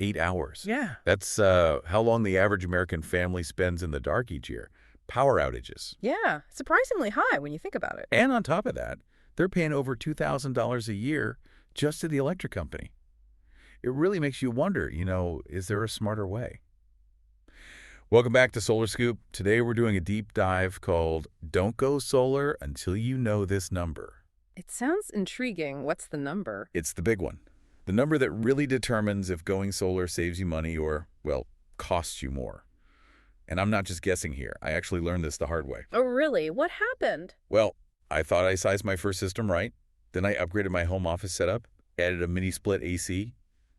8 hours. Yeah. That's how long the average American family spends in the dark each year. Power outages. Yeah, surprisingly high when you think about it. And on top of that, they're paying over $2,000 a year just to the electric company. It really makes you wonder, is there a smarter way? Welcome back to Solar Scoop. Today we're doing a deep dive called Don't Go Solar Until You Know This Number. It sounds intriguing. What's the number? It's the big one. The number that really determines if going solar saves you money or, well, costs you more. And I'm not just guessing here. I actually learned this the hard way. Oh, really? What happened? Well, I thought I sized my first system right. Then I upgraded my home office setup, added a mini split AC.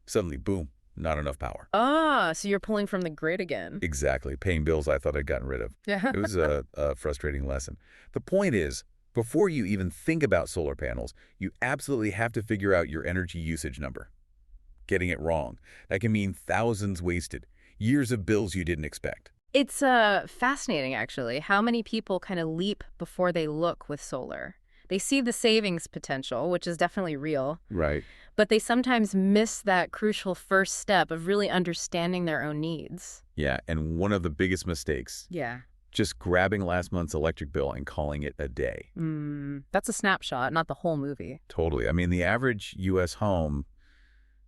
Suddenly, boom, not enough power. Ah, so you're pulling from the grid again. Exactly. Paying bills I thought I'd gotten rid of. Yeah. It was a frustrating lesson. The point is, before you even think about solar panels, you absolutely have to figure out your energy usage number. Getting it wrong, that can mean thousands wasted, years of bills you didn't expect. It's fascinating, actually, how many people kind of leap before they look with solar. They see the savings potential, which is definitely real, Right. but they sometimes miss that crucial first step of really understanding their own needs. Yeah, and one of the biggest mistakes, Yeah. just grabbing last month's electric bill and calling it a day. That's a snapshot, not the whole movie. Totally. I mean, the average U.S. home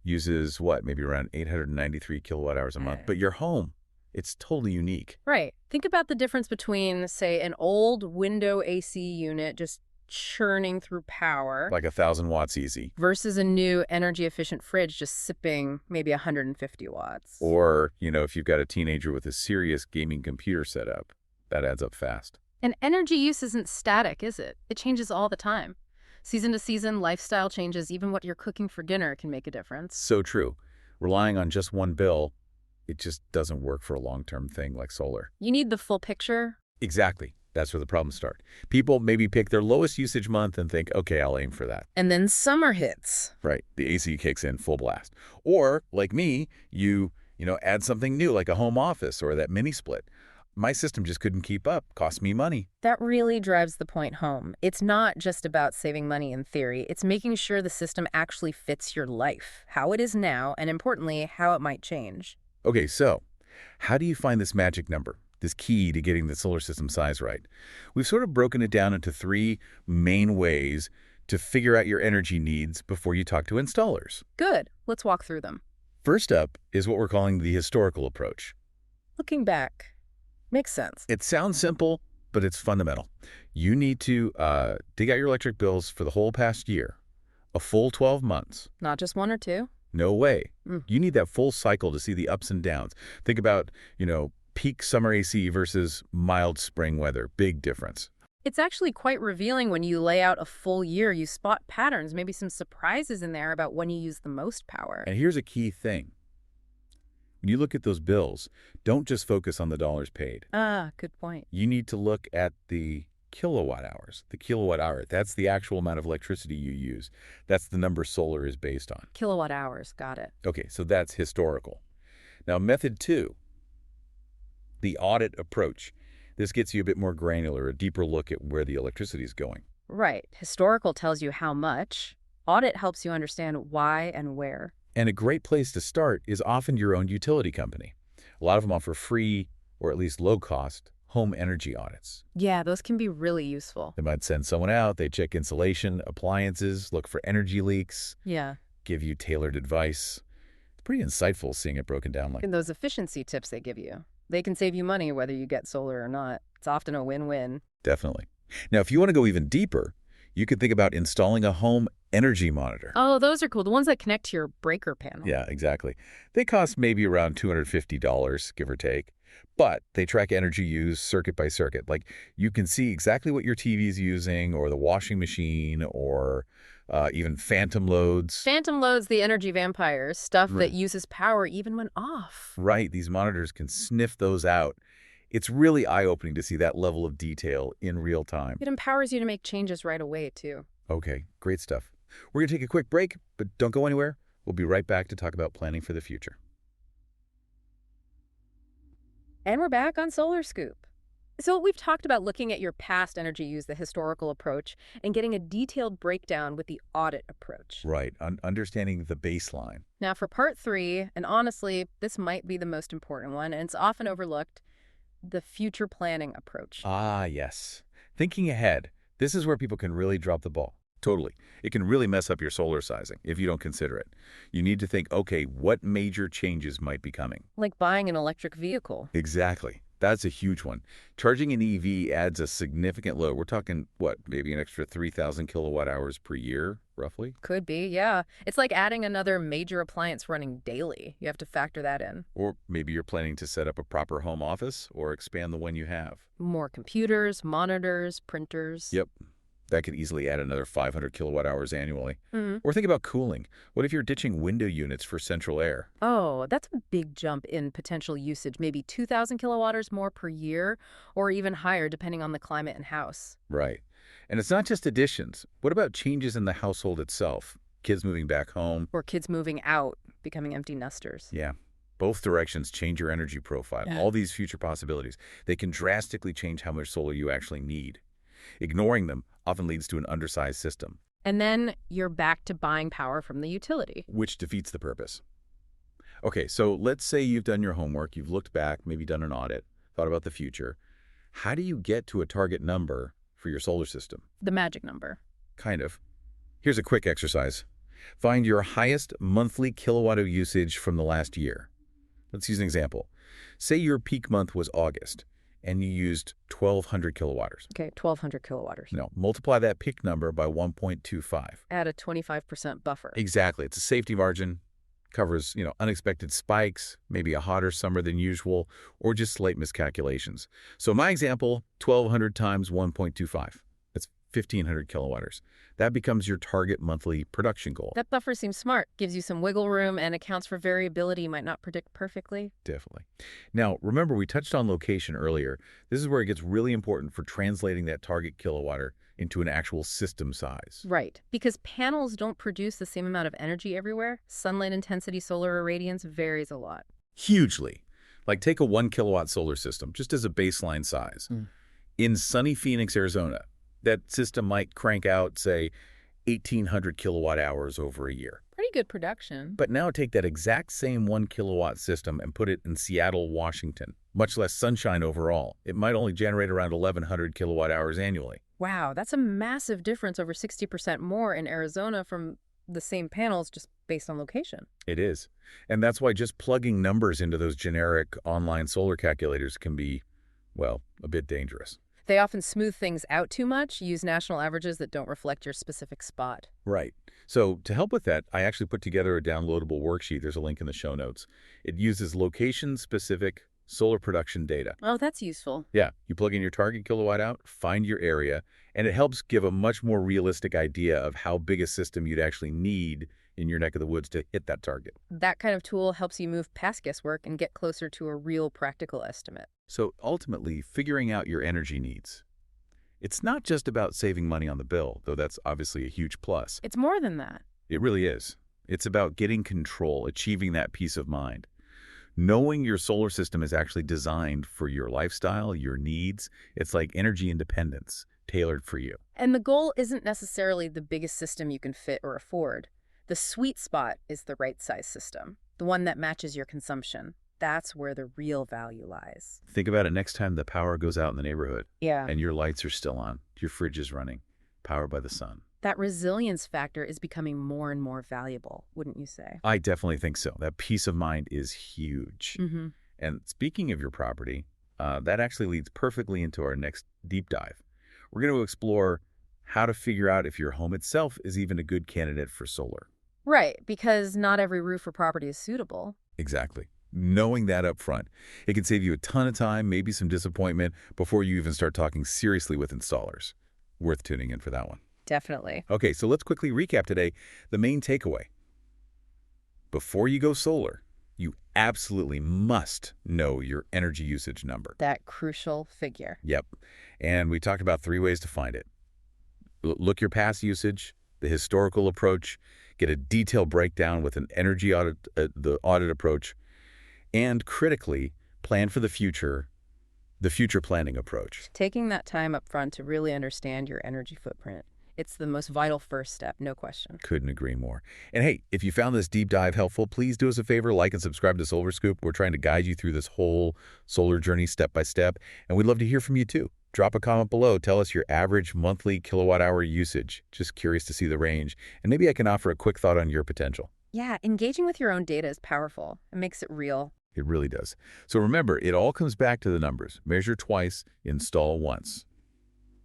uses, maybe around 893 kilowatt hours a month. But your home, it's totally unique. Right. Think about the difference between, say, an old window AC unit just churning through power Like 1,000 watts easy. versus a new energy-efficient fridge just sipping maybe 150 watts. Or, if you've got a teenager with a serious gaming computer setup, that adds up fast. And energy use isn't static, is it? It changes all the time. Season to season, lifestyle changes. Even what you're cooking for dinner can make a difference. So true. Relying on just one bill, it just doesn't work for a long-term thing like solar. You need the full picture. Exactly. That's where the problems start. People maybe pick their lowest usage month and think, okay, I'll aim for that. And then summer hits. Right. The AC kicks in full blast. Or, like me, you add something new like a home office or that mini split. My system just couldn't keep up. Cost me money. That really drives the point home. It's not just about saving money in theory. It's making sure the system actually fits your life, how it is now, and importantly, how it might change. Okay, so how do you find this magic number, this key to getting the solar system size right? We've sort of broken it down into 3 main ways to figure out your energy needs before you talk to installers. Good. Let's walk through them. First up is what we're calling the historical approach. Looking back. Makes sense. It sounds simple, but it's fundamental. You need to dig out your electric bills for the whole past year, a full 12 months. Not just 1 or 2. No way. Mm. You need that full cycle to see the ups and downs. Think about, peak summer AC versus mild spring weather. Big difference. It's actually quite revealing when you lay out a full year. You spot patterns, maybe some surprises in there about when you use the most power. And here's a key thing. When you look at those bills, don't just focus on the dollars paid. Ah, good point. You need to look at the kilowatt hours. The kilowatt hour, that's the actual amount of electricity you use. That's the number solar is based on. Kilowatt hours, got it. Okay, so that's historical. Now, method 2, the audit approach. This gets you a bit more granular, a deeper look at where the electricity is going. Right. Historical tells you how much. Audit helps you understand why and where. And a great place to start is often your own utility company. A lot of them offer free, or at least low-cost, home energy audits. Yeah, those can be really useful. They might send someone out, they check insulation, appliances, look for energy leaks, Yeah. give you tailored advice. It's pretty insightful seeing it broken down like And those efficiency tips they give you. They can save you money whether you get solar or not. It's often a win-win. Definitely. Now, if you want to go even deeper, you could think about installing a home energy monitor. Oh, those are cool. The ones that connect to your breaker panel. Yeah, exactly. They cost maybe around $250, give or take. But they track energy use circuit by circuit. Like, you can see exactly what your TV is using, or the washing machine, or even phantom loads. Phantom loads, the energy vampires, stuff Right. that uses power even when off. Right, these monitors can sniff those out. It's really eye-opening to see that level of detail in real time. It empowers you to make changes right away, too. Okay, great stuff. We're going to take a quick break, but don't go anywhere. We'll be right back to talk about planning for the future. And we're back on Solar Scoop. So we've talked about looking at your past energy use, the historical approach, and getting a detailed breakdown with the audit approach. Right, understanding the baseline. Now for part three, and honestly, this might be the most important one, and it's often overlooked, the future planning approach. Ah, yes. Thinking ahead. This is where people can really drop the ball. Totally. It can really mess up your solar sizing if you don't consider it. You need to think, okay, what major changes might be coming? Like buying an electric vehicle. Exactly. That's a huge one. Charging an EV adds a significant load. We're talking, what, maybe an extra 3,000 kilowatt hours per year, roughly? Could be, yeah. It's like adding another major appliance running daily. You have to factor that in. Or maybe you're planning to set up a proper home office or expand the one you have. More computers, monitors, printers. Yep. That could easily add another 500 kilowatt hours annually. Mhm. Or think about cooling. What if you're ditching window units for central air? Oh, that's a big jump in potential usage, maybe 2,000 kilowatt more per year, or even higher depending on the climate and house. Right. And it's not just additions. What about changes in the household itself? Kids moving back home? Or kids moving out, becoming empty nesters. Yeah. Both directions change your energy profile. Yeah. All these future possibilities, they can drastically change how much solar you actually need. Ignoring them often leads to an undersized system, And then you're back to buying power from the utility. which defeats the purpose. Okay, so let's say you've done your homework, you've looked back, maybe done an audit, thought about the future. How do you get to a target number for your solar system? The magic number. Kind of. Here's a quick exercise. Find your highest monthly kilowatt of usage from the last year. Let's use an example. Say your peak month was August, and you used 1,200 kilowatters. Okay, 1,200 kilowatt. Now, multiply that peak number by 1.25. Add a 25% buffer. Exactly. It's a safety margin. Covers, unexpected spikes, maybe a hotter summer than usual, or just slight miscalculations. So my example, 1,200 times 1.25. That's 1,500 kilowatters. That becomes your target monthly production goal. That buffer seems smart, gives you some wiggle room, and accounts for variability you might not predict perfectly. Definitely. Now, remember, we touched on location earlier. This is where it gets really important for translating that target kilowatt into an actual system size. Right, because panels don't produce the same amount of energy everywhere. Sunlight intensity, solar irradiance varies a lot. Hugely. Like take a 1 kilowatt solar system, just as a baseline size. In sunny Phoenix, Arizona, that system might crank out, say, 1,800 kilowatt hours over a year. Pretty good production. But now take that exact same 1 kilowatt system and put it in Seattle, Washington. Much less sunshine overall. It might only generate around 1,100 kilowatt hours annually. Wow, that's a massive difference, over 60% more in Arizona from the same panels just based on location. It is. And that's why just plugging numbers into those generic online solar calculators can be, well, a bit dangerous. They often smooth things out too much, use national averages that don't reflect your specific spot. Right. So to help with that, I actually put together a downloadable worksheet. There's a link in the show notes. It uses location-specific solar production data. Oh, that's useful. Yeah, you plug in your target kilowatt out, find your area, and it helps give a much more realistic idea of how big a system you'd actually need in your neck of the woods to hit that target. That kind of tool helps you move past guesswork and get closer to a real practical estimate. So ultimately, figuring out your energy needs. It's not just about saving money on the bill, though that's obviously a huge plus. It's more than that. It really is. It's about getting control, achieving that peace of mind. Knowing your solar system is actually designed for your lifestyle, your needs. It's like energy independence, tailored for you. And the goal isn't necessarily the biggest system you can fit or afford. The sweet spot is the right size system, the one that matches your consumption. That's where the real value lies. Think about it next time the power goes out in the neighborhood Yeah. and your lights are still on, your fridge is running, powered by the sun. That resilience factor is becoming more and more valuable, wouldn't you say? I definitely think so. That peace of mind is huge. Mm-hmm. And speaking of your property, that actually leads perfectly into our next deep dive. We're going to explore how to figure out if your home itself is even a good candidate for solar. Right, because not every roof or property is suitable. Exactly. Knowing that up front, it can save you a ton of time, maybe some disappointment, before you even start talking seriously with installers. Worth tuning in for that one. Definitely. Okay, so let's quickly recap today the main takeaway. Before you go solar, you absolutely must know your energy usage number. That crucial figure. Yep. And we talked about 3 ways to find it. Look your past usage, the historical approach, get a detailed breakdown with an energy audit, the audit approach, and critically, plan for the future The future planning approach. Taking that time up front to really understand your energy footprint. It's the most vital first step, no question. Couldn't agree more. And hey, if you found this deep dive helpful, please do us a favor, like and subscribe to Solar Scoop. We're trying to guide you through this whole solar journey step by step, and we'd love to hear from you too. Drop a comment below. Tell us your average monthly kilowatt hour usage. Just curious to see the range, and maybe I can offer a quick thought on your potential. Yeah, engaging with your own data is powerful. It makes it real. It really does. So remember, it all comes back to the numbers. Measure twice, install once.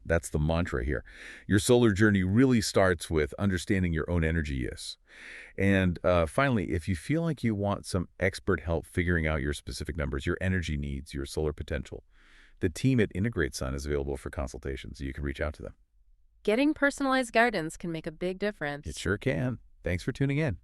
That's the mantra here. Your solar journey really starts with understanding your own energy use. And finally, if you feel like you want some expert help figuring out your specific numbers, your energy needs, your solar potential, the team at IntegrateSun is available for consultations. You can reach out to them. Getting personalized guidance can make a big difference. It sure can. Thanks for tuning in.